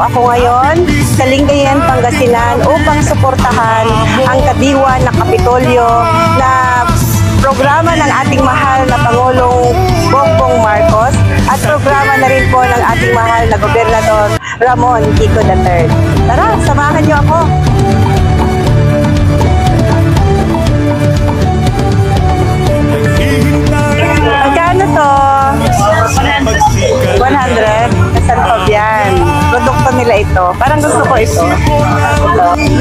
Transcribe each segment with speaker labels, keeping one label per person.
Speaker 1: ako ngayon sa Lingayen, Pangasinan upang suportahan ang kadiwa na Kapitolyo na programa ng ating mahal na Pangulong Bongbong Marcos at programa na rin po ng ating mahal na Gobernador Ramon Kiko III. Tara, samahan niyo ako! Magkano to? 100? Saan po yan? Produkto nila ito. Parang gusto ko ito.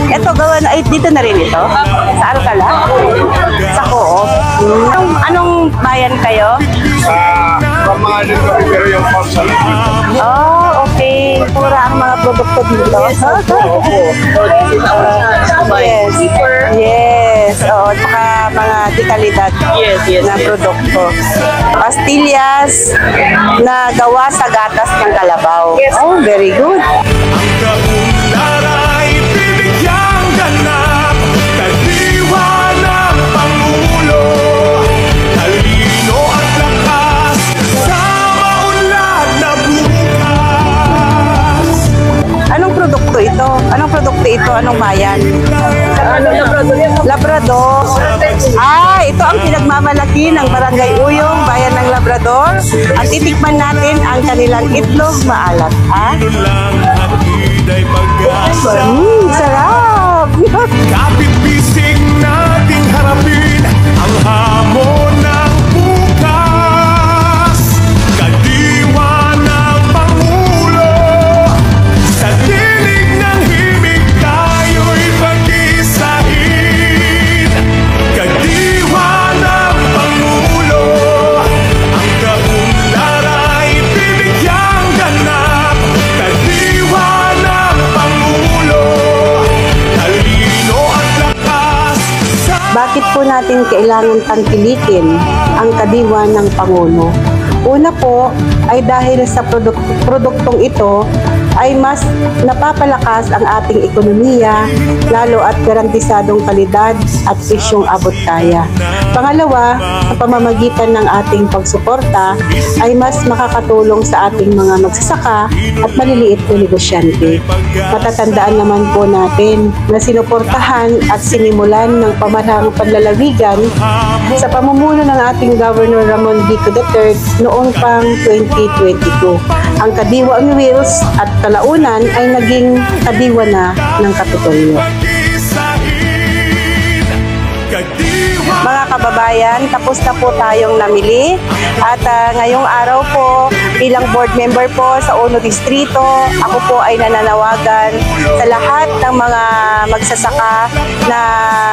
Speaker 1: Ito, gawa na, dito na rin ito? Sa Alcala? Sa Coop? Anong bayan kayo?
Speaker 2: Pamahalin ko pero yung farm
Speaker 1: Oh, okay. Pura ang mga produkto dito. Yes. Yes. Oo, saka mga dekalidad na produkto. Pastillas na gawa sa gatas ng kalabaw. Oh, very good. Anong produkto ito? Anong bayan? Labrador. Ah, ito ang pinagmamalaki ng Barangay Uyong, bayan ng Labrador. At titikman natin ang kanilang itlog maalat. Ah? Sarap!
Speaker 2: Kapipising nating harapin ang hamon ng bukas. Kadiwa ng Pangulo sa dinig ng himig tayo'y pag-isahin. Kadiwa ng Pangulo ang kaunlad ay bibigyang ganap. Kadiwa ng Pangulo talino at lakas.
Speaker 1: Bakit po natin kailangan tangkilikin ang kadiwa ng Pangulo? Una po ay dahil sa produktong ito ay mas napapalakas ang ating ekonomiya, lalo at garantisadong kalidad at presyong abot kaya. Pangalawa, sa pamamagitan ng ating pagsuporta ay mas makakatulong sa ating mga magsasaka at maliliit na negosyante. Matatandaan naman po natin na sinuportahan at sinimulan ng pamarahang panlalawigan sa pamumuno ng ating Governor Ramon Kiko III noong pang 2022. Ang Kadiwa on Wheels at kalaunan ay naging kadiwa na ng Kapitolyo. Mga kababayan, tapos na po tayong namili at ngayong araw po bilang board member po sa Uno Distrito, ako po ay nananawagan sa lahat ng mga magsasaka na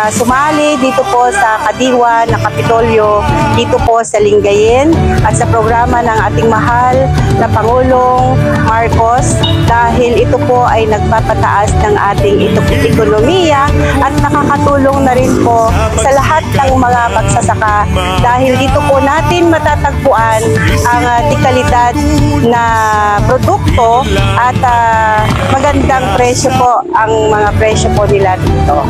Speaker 1: sumali dito po sa kadiwa na Kapitolyo dito po sa Lingayen at sa programa ng ating mahal na Pangulong Marcos, dahil ito po ay nagpapataas ng ating ekonomiya at nakakatulong na rin po sa lahat ng mga magsasaka, dahil dito po natin matatagpuan ang dekalidad na produkto at magandang presyo po ang mga presyo po nila dito.